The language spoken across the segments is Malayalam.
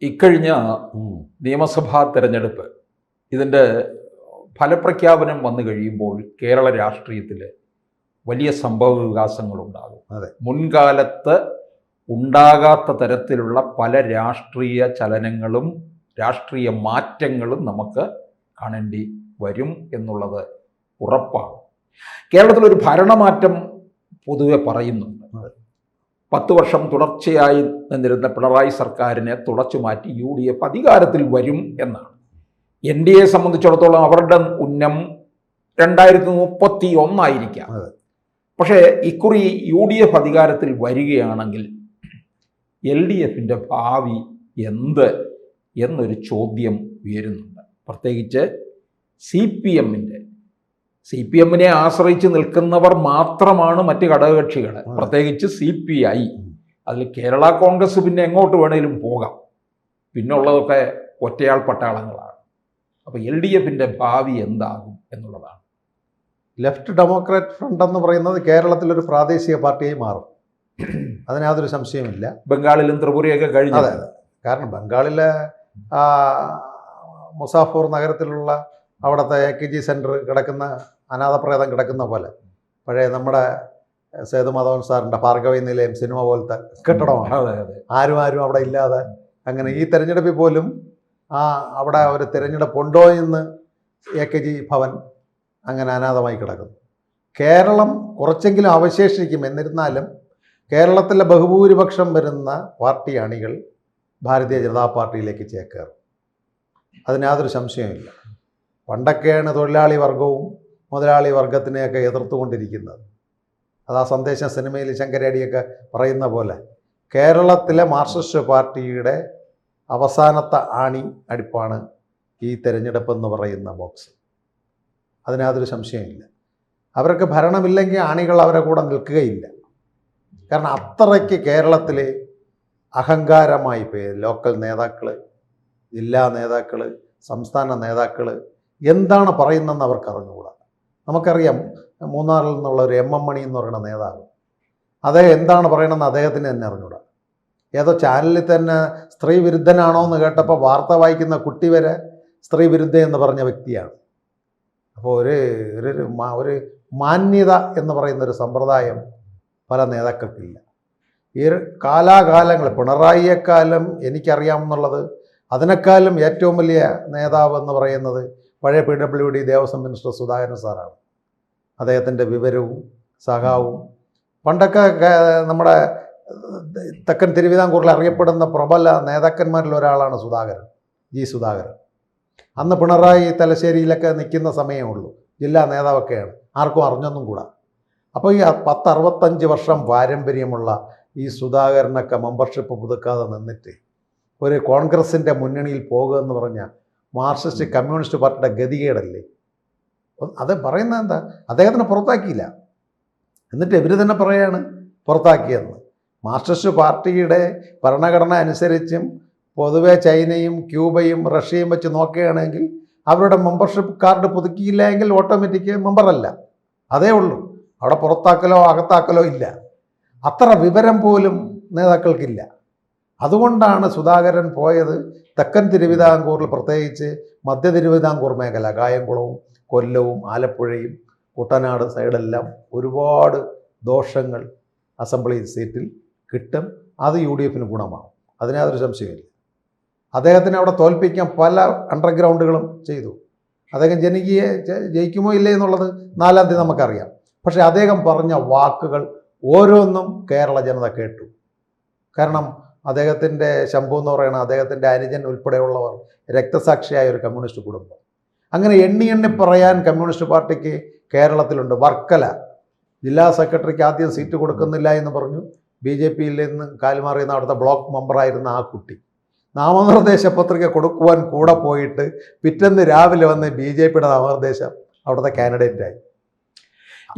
ഇക്കഴിഞ്ഞ നിയമസഭാ തെരഞ്ഞെടുപ്പ് ഇതിൻ്റെ ഫലപ്രഖ്യാപനം വന്നു കഴിയുമ്പോൾ കേരള രാഷ്ട്രീയത്തിൽ വലിയ സംഭവ വികാസങ്ങളുണ്ടാകും. മുൻകാലത്ത് ഉണ്ടാകാത്ത തരത്തിലുള്ള പല രാഷ്ട്രീയ ചലനങ്ങളും രാഷ്ട്രീയ മാറ്റങ്ങളും നമുക്ക് കാണേണ്ടി വരും എന്നുള്ളത് ഉറപ്പാണ്. കേരളത്തിലൊരു ഭരണമാറ്റം പൊതുവെ പറയുന്നുണ്ട്. 10 വർഷം തുടർച്ചയായി നിന്നിരുന്ന പിണറായി സർക്കാരിനെ തുടച്ചു മാറ്റി UDF അധികാരത്തിൽ വരും എന്നാണ്. NDA സംബന്ധിച്ചിടത്തോളം അവരുടെ ഉന്നം 2031 ആയിരിക്കാം. പക്ഷേ ഇക്കുറി UDF അധികാരത്തിൽ വരികയാണെങ്കിൽ LDFിൻ്റെ ഭാവി എന്ത് എന്നൊരു ചോദ്യം ഉയരുന്നുണ്ട്. പ്രത്യേകിച്ച് CPMനെ ആശ്രയിച്ച് നിൽക്കുന്നവർ മാത്രമാണ് മറ്റ് ഘടകകക്ഷികൾ, പ്രത്യേകിച്ച് CPI. അതിൽ കേരള കോൺഗ്രസ് പിന്നെ എങ്ങോട്ട് വേണേലും പോകാം, പിന്നുള്ളതൊക്കെ ഒറ്റയാൾ പട്ടാളങ്ങളാണ്. അപ്പോൾ LDFിൻ്റെ ഭാവി എന്താകും എന്നുള്ളതാണ്. ലെഫ്റ്റ് ഡെമോക്രാറ്റ് ഫ്രണ്ട് എന്ന് പറയുന്നത് കേരളത്തിലൊരു പ്രാദേശിക പാർട്ടിയായി മാറും, അതിനകത്തൊരു സംശയമില്ല. ബംഗാളിലും ത്രിപുരയൊക്കെ കഴിഞ്ഞു. അതെ, കാരണം ബംഗാളിലെ മുസാഫൂർ നഗരത്തിലുള്ള അവിടുത്തെ AKG സെൻറ്റർ കിടക്കുന്ന അനാഥപ്രേതം കിടക്കുന്ന പോലെ പഴയ നമ്മുടെ സേതുമാധവൻ സാറിൻ്റെ ഭാർഗവി നിലയം സിനിമ പോലത്തെ കെട്ടിടമാണ്. ആരും അവിടെ ഇല്ലാതെ അങ്ങനെ ഈ തെരഞ്ഞെടുപ്പിൽ പോലും അവിടെ ഒരു തിരഞ്ഞെടുപ്പ് ഉണ്ടോ എന്ന് AKG ഭവൻ അങ്ങനെ അനാഥമായി കിടക്കുന്നു. കേരളം കുറച്ചെങ്കിലും അവശേഷിക്കും. എന്നിരുന്നാലും കേരളത്തിലെ ബഹുഭൂരിപക്ഷം വരുന്ന പാർട്ടി അണികൾ ഭാരതീയ ജനതാ പാർട്ടിയിലേക്ക് ചേക്കേറും, അതിനകത്തൊരു സംശയമില്ല. പണ്ടൊക്കെയാണ് തൊഴിലാളി വർഗവും മുതലാളി വർഗത്തിനെയൊക്കെ എതിർത്തുകൊണ്ടിരിക്കുന്നത്. അത് ആ സന്ദേശം സിനിമയിൽ ശങ്കരടിയൊക്കെ പറയുന്ന പോലെ കേരളത്തിലെ മാർക്സിസ്റ്റ് പാർട്ടിയുടെ അവസാനത്തെ ആണി അടിപ്പാണ് ഈ തെരഞ്ഞെടുപ്പ് എന്ന് പറയുന്ന ബോക്സ്, അതിനകത്തൊരു സംശയമില്ല. അവർക്ക് ഭരണമില്ലെങ്കിൽ ആണികൾ അവരെ കൂടെ നിൽക്കുകയില്ല. കാരണം അത്രയ്ക്ക് കേരളത്തിലെ അഹങ്കാരമായി പോയി ലോക്കൽ നേതാക്കൾ, ജില്ലാ നേതാക്കൾ, സംസ്ഥാന നേതാക്കൾ എന്താണ് പറയുന്നതെന്ന് അവർക്ക് അറിഞ്ഞുകൂടാ. നമുക്കറിയാം, മൂന്നാറിൽ നിന്നുള്ള ഒരു MM മണി എന്ന് പറയുന്ന നേതാവ്, അദ്ദേഹം എന്താണ് പറയണമെന്ന് അദ്ദേഹത്തിന് തന്നെ അറിഞ്ഞുകൂടാ. ഏതോ ചാനലിൽ തന്നെ സ്ത്രീ വിരുദ്ധനാണോ എന്ന് കേട്ടപ്പോൾ വാർത്ത വായിക്കുന്ന കുട്ടി വരെ സ്ത്രീ വിരുദ്ധ എന്ന് പറഞ്ഞ വ്യക്തിയാണ്. അപ്പോൾ ഒരു മാന്യത എന്ന് പറയുന്നൊരു സമ്പ്രദായം പല നേതാക്കൾക്കില്ല. ഈ കാലാകാലങ്ങൾ പിണറായിയെക്കാലം എനിക്കറിയാമെന്നുള്ളത്, അതിനേക്കാളും ഏറ്റവും വലിയ നേതാവ് എന്ന് പറയുന്നത് പഴയ PWD ദേവസ്വം മിനിസ്റ്റർ സുധാകരൻ സാറാണ്. അദ്ദേഹത്തിൻ്റെ വിവരവും സഹാവും പണ്ടൊക്കെ നമ്മുടെ തെക്കൻ തിരുവിതാംകൂറിൽ അറിയപ്പെടുന്ന പ്രബല നേതാക്കന്മാരിൽ ഒരാളാണ് സുധാകരൻ. അന്ന് പിണറായി തലശ്ശേരിയിലൊക്കെ നിൽക്കുന്ന സമയമേ ഉള്ളൂ, ജില്ലാ നേതാവൊക്കെയാണ്, ആർക്കും അറിഞ്ഞൊന്നും കൂടാ. അപ്പോൾ ഈ 10-65 വർഷം പാരമ്പര്യമുള്ള ഈ സുധാകരനൊക്കെ മെമ്പർഷിപ്പ് പുതുക്കാതെ നിന്നിട്ട് ഒരു കോൺഗ്രസിൻ്റെ മുന്നണിയിൽ പോകുക എന്ന് പറഞ്ഞാൽ മാർക്സിസ്റ്റ് കമ്മ്യൂണിസ്റ്റ് പാർട്ടിയുടെ ഗതികേടല്ലേ? അത് പറയുന്നത് എന്താ? അദ്ദേഹത്തിനെ പുറത്താക്കിയില്ല, എന്നിട്ട് ഇവർ തന്നെ പറയാണ് പുറത്താക്കിയെന്ന്. മാർക്സിസ്റ്റ് പാർട്ടിയുടെ ഭരണഘടന അനുസരിച്ചും പൊതുവെ ചൈനയും ക്യൂബയും റഷ്യയും വെച്ച് നോക്കുകയാണെങ്കിൽ അവരുടെ മെമ്പർഷിപ്പ് കാർഡ് പുതുക്കിയില്ല എങ്കിൽ ഓട്ടോമാറ്റിക് മെമ്പറല്ല, അതേ ഉള്ളൂ. അവിടെ പുറത്താക്കലോ അകത്താക്കലോ ഇല്ല. അത്ര വിവരം പോലും നേതാക്കൾക്കില്ല. അതുകൊണ്ടാണ് സുധാകരൻ പോയത് തെക്കൻ തിരുവിതാംകൂറിൽ, പ്രത്യേകിച്ച് മധ്യ തിരുവിതാംകൂർ മേഖല, കായംകുളവും കൊല്ലവും ആലപ്പുഴയും കുട്ടനാട് സൈഡെല്ലാം ഒരുപാട് ദോഷങ്ങൾ അസംബ്ലി സീറ്റിൽ കിട്ടും. അത് UDFന് ഗുണമാകും, അതിനകത്തൊരു സംശയമില്ല. അദ്ദേഹത്തിനെ അവിടെ തോൽപ്പിക്കാൻ പല അണ്ടർഗ്രൗണ്ടുകളും ചെയ്തു. അദ്ദേഹം ജയിക്കുമോ ഇല്ലേ എന്നുള്ളത് 4-ാം തീയതി നമുക്കറിയാം. പക്ഷേ അദ്ദേഹം പറഞ്ഞ വാക്കുകൾ ഓരോന്നും കേരള ജനത കേട്ടു. കാരണം അദ്ദേഹത്തിൻ്റെ ശംഭു എന്ന് പറയുന്ന അദ്ദേഹത്തിൻ്റെ അനുജൻ ഉൾപ്പെടെയുള്ളവർ രക്തസാക്ഷിയായ ഒരു കമ്മ്യൂണിസ്റ്റ് കുടുംബം. അങ്ങനെ എണ്ണി പറയാൻ കമ്മ്യൂണിസ്റ്റ് പാർട്ടിക്ക് കേരളത്തിലുണ്ട്. വർക്കല ജില്ലാ സെക്രട്ടറിക്ക് ആദ്യം സീറ്റ് കൊടുക്കുന്നില്ല എന്ന് പറഞ്ഞു BJPയിൽ നിന്ന് കാലുമാറിയുന്ന അവിടുത്തെ ബ്ലോക്ക് മെമ്പറായിരുന്ന ആ കുട്ടി നാമനിർദ്ദേശ പത്രിക കൊടുക്കുവാൻ കൂടെ പോയിട്ട് പിറ്റേന്ന് രാവിലെ വന്ന് BJPയുടെ നാമനിർദ്ദേശം അവിടുത്തെ കാൻഡിഡേറ്റായി.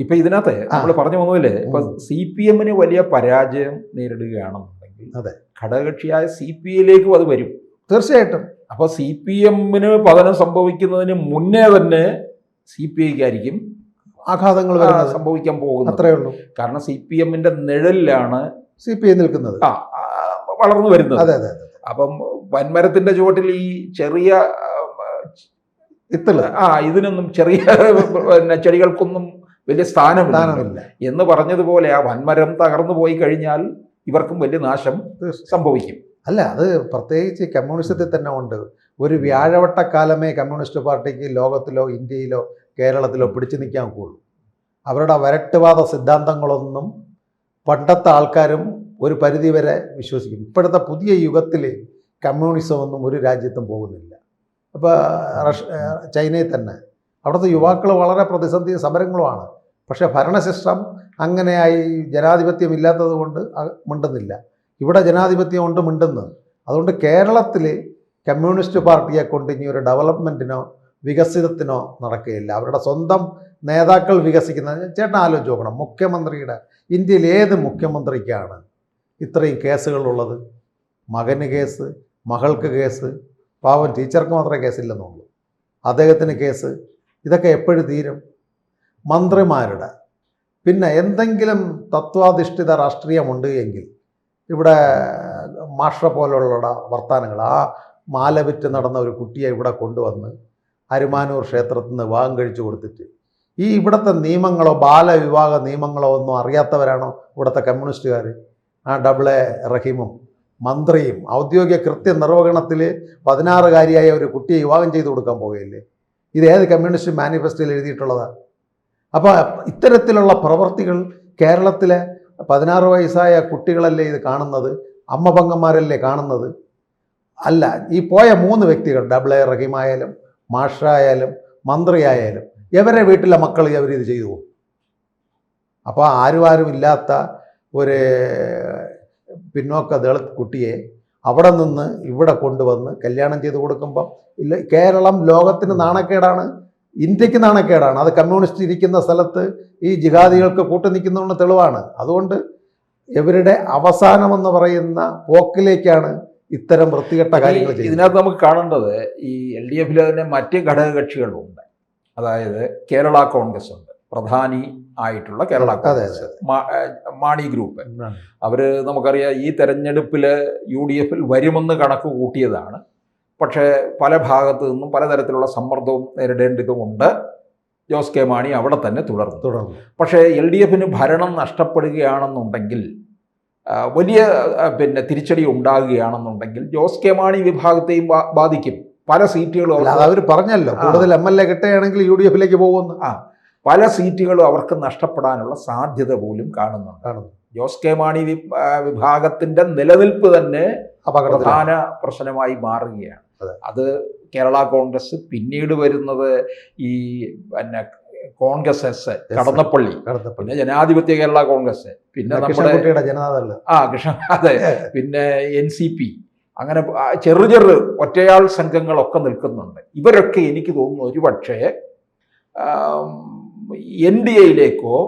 ഇപ്പം ഇതിനകത്ത് നമ്മൾ പറഞ്ഞു പോകുന്നില്ലേ, ഇപ്പം CPMന് വലിയ പരാജയം നേരിടുകയാണെന്നുണ്ടെങ്കിൽ അതെ, ഘടകകക്ഷിയായ CPIയിലേക്കും അത് വരും തീർച്ചയായിട്ടും. അപ്പോൾ CPMന് പതനം സംഭവിക്കുന്നതിന് മുന്നേ തന്നെ CPIക്കായിരിക്കും ആഘാതങ്ങൾ സംഭവിക്കാൻ പോകുന്നത്. അത്രയേ ഉള്ളൂ. കാരണം CPMന്റെ നിഴലിലാണ് CPI നിൽക്കുന്നത്. വളർന്നു വരുന്നത്. അതെ അതെ. അപ്പം വൻമരത്തിന്റെ ചുവട്ടിൽ ഈ ചെറിയ ഇത്തള് ഇതിനൊന്നും ചെറിയ ചെടികൾക്കൊന്നും വലിയ സ്ഥാനമില്ല എന്ന് പറഞ്ഞതുപോലെ ആ വൻമരം തകർന്നു പോയി കഴിഞ്ഞാൽ ഇവർക്കും വലിയ നാശം സംഭവിക്കും. അല്ല, അത് പ്രത്യേകിച്ച് കമ്മ്യൂണിസത്തിൽ തന്നെ ഉണ്ട്. ഒരു വ്യാഴവട്ടക്കാലമേ കമ്മ്യൂണിസ്റ്റ് പാർട്ടിക്ക് ലോകത്തിലോ ഇന്ത്യയിലോ കേരളത്തിലോ പിടിച്ചു നിൽക്കാൻ ഒക്കുള്ളൂ. അവരുടെ വരട്ടുവാദ സിദ്ധാന്തങ്ങളൊന്നും പണ്ടത്തെ ആൾക്കാരും ഒരു പരിധിവരെ വിശ്വസിക്കും. ഇപ്പോഴത്തെ പുതിയ യുഗത്തിൽ കമ്മ്യൂണിസം ഒന്നും ഒരു രാജ്യത്തും പോകുന്നില്ല. ഇപ്പോൾ ചൈനയിൽ തന്നെ അവിടുത്തെ യുവാക്കൾ വളരെ പ്രതിസന്ധി സമരങ്ങളുമാണ്. പക്ഷേ ഭരണസിസ്റ്റം അങ്ങനെയായി ജനാധിപത്യം ഇല്ലാത്തത് കൊണ്ട് മിണ്ടുന്നില്ല. ഇവിടെ ജനാധിപത്യം കൊണ്ട് മിണ്ടുന്നത്. അതുകൊണ്ട് കേരളത്തിൽ കമ്മ്യൂണിസ്റ്റ് പാർട്ടിയെ കൊണ്ട് ഇനി ഒരു ഡെവലപ്മെൻറ്റിനോ വികസിതത്തിനോ നടക്കുകയില്ല. അവരുടെ സ്വന്തം നേതാക്കൾ വികസിക്കുന്നത് ചേട്ടൻ ആലോചിച്ച് നോക്കണം. മുഖ്യമന്ത്രിയുടെ ഇന്ത്യയിൽ ഏത് മുഖ്യമന്ത്രിക്കാണ് ഇത്രയും കേസുകളുള്ളത്? മകന് കേസ്, മകൾക്ക് കേസ്, പാവം ടീച്ചർക്ക് മാത്രമേ കേസില്ലെന്നുള്ളൂ, അദ്ദേഹത്തിന് കേസ്. ഇതൊക്കെ എപ്പോഴും തീരും? മന്ത്രിമാരുടെ പിന്നെ എന്തെങ്കിലും തത്വാധിഷ്ഠിത രാഷ്ട്രീയമുണ്ട് എങ്കിൽ ഇവിടെ മാഷ പോലുള്ള വർത്താനങ്ങൾ, ആ മാല വിറ്റ് നടന്ന ഒരു കുട്ടിയെ ഇവിടെ കൊണ്ടുവന്ന് അരുമാനൂർ ക്ഷേത്രത്തിൽ നിന്ന് വിവാഹം കഴിച്ചു കൊടുത്തിട്ട് ഈ ഇവിടുത്തെ നിയമങ്ങളോ ബാലവിവാഹ നിയമങ്ങളോ ഒന്നും അറിയാത്തവരാണോ ഇവിടുത്തെ കമ്മ്യൂണിസ്റ്റുകാർ? ആ ഡബിളെ റഹീമും മന്ത്രിയും ഔദ്യോഗിക കൃത്യനിർവഹണത്തിൽ 16-കാരിയായ ഒരു കുട്ടിയെ വിവാഹം ചെയ്തു കൊടുക്കാൻ പോവുകയില്ലേ? ഇത് ഏത് കമ്മ്യൂണിസ്റ്റ് മാനിഫെസ്റ്റോയിൽ എഴുതിയിട്ടുള്ളതാണ്? അപ്പോൾ ഇത്തരത്തിലുള്ള പ്രവർത്തികൾ കേരളത്തിലെ 16 വയസ്സായ കുട്ടികളല്ലേ ഇത് കാണുന്നത്? അമ്മ പങ്കന്മാരല്ലേ കാണുന്നത്? അല്ല, ഈ പോയ 3 വ്യക്തികൾ, ഡബിളെ റഹീമായാലും മാഷായാലും മന്ത്രിയായാലും, ഇവരെ വീട്ടിലെ മക്കൾ ഇവരിത് ചെയ്തു പോകും. അപ്പോൾ ആരും ഇല്ലാത്ത ഒരു പിന്നോക്ക ദളിത് കുട്ടിയെ അവിടെ നിന്ന് ഇവിടെ കൊണ്ടുവന്ന് കല്യാണം ചെയ്ത് കൊടുക്കുമ്പം ഇല്ല, കേരളം ലോകത്തിന് നാണക്കേടാണ്, ഇന്ത്യക്ക് നാണക്കേടാണ്. അത് കമ്മ്യൂണിസ്റ്റ് ഇരിക്കുന്ന സ്ഥലത്ത് ഈ ജിഹാദികൾക്ക് കൂട്ടുനിൽക്കുന്നതുകൊണ്ട് തെളിവാണ്. അതുകൊണ്ട് ഇവരുടെ അവസാനമെന്ന് പറയുന്ന പോക്കിലേക്കാണ് ഇത്തരം വൃത്തികെട്ട കാര്യങ്ങൾ ചെയ്യുന്നത്. ഇതിനകത്ത് നമുക്ക് കാണേണ്ടത് ഈ LDF-ൽ തന്നെ മറ്റ് ഘടകകക്ഷികളുണ്ട്. അതായത് കേരള കോൺഗ്രസ് ഉണ്ട്, പ്രധാനി ആയിട്ടുള്ള കേരള കോൺഗ്രസ്, മാണി ഗ്രൂപ്പ്. അവർ നമുക്കറിയാം ഈ തെരഞ്ഞെടുപ്പിൽ UDF-ൽ വരുമെന്ന് കണക്ക് കൂട്ടിയതാണ്. പക്ഷേ പല ഭാഗത്തു നിന്നും പലതരത്തിലുള്ള സമ്മർദ്ദവും നേരിടേണ്ടതുകൊണ്ട് ജോസ് കെ മാണി അവിടെ തന്നെ തുടർന്നു. പക്ഷേ LDF-ന് ഭരണം നഷ്ടപ്പെടുകയാണെന്നുണ്ടെങ്കിൽ, വലിയ തിരിച്ചടി ഉണ്ടാകുകയാണെന്നുണ്ടെങ്കിൽ ജോസ് കെ മാണി വിഭാഗത്തെയും ബാധിക്കും. പല സീറ്റുകളും അവർ പറഞ്ഞല്ലോ, കൂടുതൽ MLA കിട്ടുകയാണെങ്കിൽ UDF-ലേക്ക് പോകുന്നു. പല സീറ്റുകളും അവർക്ക് നഷ്ടപ്പെടാനുള്ള സാധ്യത പോലും കാണുന്നുണ്ട്. ജോസ് കെ മാണി വിഭാഗത്തിന്റെ നിലനിൽപ്പ് തന്നെ പ്രധാന പ്രശ്നമായി മാറുകയാണ്. അത് കേരള കോൺഗ്രസ്, പിന്നീട് വരുന്നത് ഈ കോൺഗ്രസ് എസ്, കടന്നപ്പള്ളി, പിന്നെ ജനാധിപത്യ കേരള കോൺഗ്രസ്, പിന്നെ നമ്മുടെ ജനതാദൾ, അതെ, പിന്നെ NCP, അങ്ങനെ ചെറു ഒറ്റയാൾ സംഘങ്ങളൊക്കെ നിൽക്കുന്നുണ്ട്. ഇവരൊക്കെ എനിക്ക് തോന്നുന്നു ഒരുപക്ഷെ NDA-യിലേക്കോ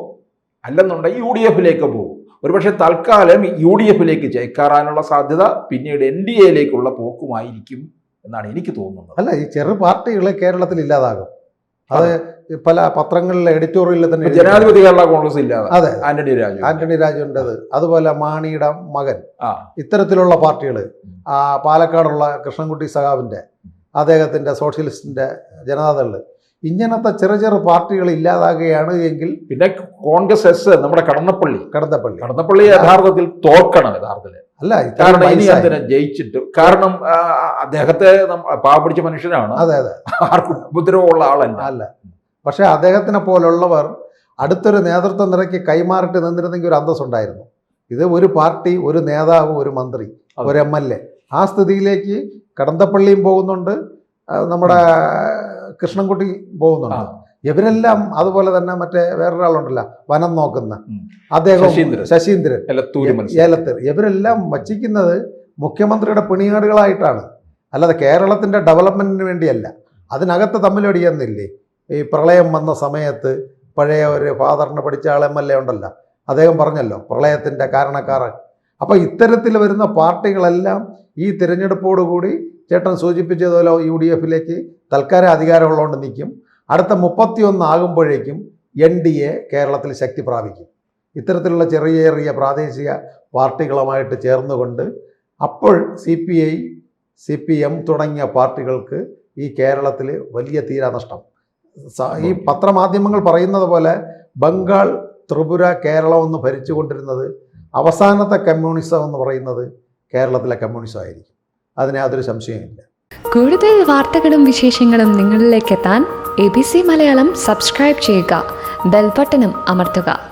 അല്ലെന്നുണ്ടെങ്കിൽ UDF-ലേക്കോ പോകും. ഒരുപക്ഷെ തൽക്കാലം UDF-ലേക്ക് ചേക്കാറാനുള്ള സാധ്യത പിന്നീട് NDA-യിലേക്കുള്ള പോക്കുമായിരിക്കും എന്നാണ് എനിക്ക് തോന്നുന്നത്. അല്ല, ഈ ചെറു പാർട്ടികൾ കേരളത്തിൽ ഇല്ലാതാകും. അത് പല പത്രങ്ങളിലെ എഡിറ്റോറിയലിൽ തന്നെ ജനാധിപത്യ കേരള കോൺഗ്രസ് ഇല്ലാതെ, അതെ, ആന്റണി രാജുവിൻ്റെത്, അതുപോലെ മാണിയുടെ മകൻ, ഇത്തരത്തിലുള്ള പാർട്ടികൾ, പാലക്കാടുള്ള കൃഷ്ണൻകുട്ടി സഖാവിൻ്റെ, അദ്ദേഹത്തിൻ്റെ സോഷ്യലിസ്റ്റിൻ്റെ ജനതാദൾ, ഇങ്ങനത്തെ ചെറു പാർട്ടികൾ ഇല്ലാതാകുകയാണ് എങ്കിൽ പിന്നെ കോൺഗ്രസ് എസ്, നമ്മുടെ കടന്നപ്പള്ളി യഥാർത്ഥത്തിൽ തോൽക്കണം. അല്ല, കാരണം ഇനി അതിനെ ജയിച്ചിട്ട്, കാരണം അദ്ദേഹത്തെ പാവപിടിച്ച മനുഷ്യനാണ്, ആർക്കും ഉപദ്രവമുള്ള ആളല്ല. പക്ഷെ അദ്ദേഹത്തിനെ പോലുള്ളവർ അടുത്തൊരു നേതൃത്വ നിരക്ക് കൈമാറിട്ട് നിന്നിരുന്നെങ്കിൽ ഒരു അന്തസ്സുണ്ടായിരുന്നു. ഇത് ഒരു പാർട്ടി, ഒരു നേതാവ്, ഒരു മന്ത്രി, ഒരു MLA, ആ സ്ഥിതിയിലേക്ക് കടന്നപ്പള്ളിയും പോകുന്നുണ്ട്, നമ്മുടെ കൃഷ്ണൻകുട്ടി പോകുന്നുണ്ട്. ഇവരെല്ലാം അതുപോലെ തന്നെ മറ്റേ വേറൊരാളുണ്ടല്ലോ വനം നോക്കുന്ന അദ്ദേഹം, ശശീന്ദ്രൻ ഏലത്തർ, ഇവരെല്ലാം വച്ചിരിക്കുന്നത് മുഖ്യമന്ത്രിയുടെ പിണിയാടുകളായിട്ടാണ്, അല്ലാതെ കേരളത്തിൻ്റെ ഡെവലപ്മെൻറ്റിന് വേണ്ടിയല്ല. അതിനകത്ത് തമ്മിലടിയെന്നില്ലേ? ഈ പ്രളയം വന്ന സമയത്ത് പഴയ ഒരു ഫാദറിന് പഠിച്ച ആൾ MLA ഉണ്ടല്ലോ, അദ്ദേഹം പറഞ്ഞല്ലോ പ്രളയത്തിൻ്റെ കാരണക്കാരൻ. അപ്പോൾ ഇത്തരത്തിൽ വരുന്ന പാർട്ടികളെല്ലാം ഈ തിരഞ്ഞെടുപ്പോടുകൂടി ചേട്ടൻ സൂചിപ്പിച്ചതുപോലെ UDF-ലേക്ക് തൽക്കാലം അധികാരമുള്ളതുകൊണ്ട് നിൽക്കും. അടുത്ത 31 ആകുമ്പോഴേക്കും NDA കേരളത്തിൽ ശക്തി പ്രാപിക്കും. ഇത്തരത്തിലുള്ള ചെറിയ പ്രാദേശിക പാർട്ടികളുമായിട്ട് ചേർന്നുകൊണ്ട് അപ്പോൾ CPI CPM തുടങ്ങിയ പാർട്ടികൾക്ക് ഈ കേരളത്തിൽ വലിയ തീരാനഷ്ടം. ഈ പത്രമാധ്യമങ്ങൾ പറയുന്നത് പോലെ ബംഗാൾ, ത്രിപുര, കേരളം എന്ന് ഭരിച്ചുകൊണ്ടിരുന്നത് അവസാനത്തെ കമ്മ്യൂണിസം എന്ന് പറയുന്നത് കേരളത്തിലെ കമ്മ്യൂണിസം ആയിരിക്കും. അതിന് യാതൊരു സംശയമില്ല. കൂടുതൽ വാർത്തകളും വിശേഷങ്ങളും നിങ്ങളിലേക്ക് എത്താൻ ABC മലയാളം സബ്സ്ക്രൈബ് ചെയ്യുക, ബെൽബട്ടനും അമർത്തുക.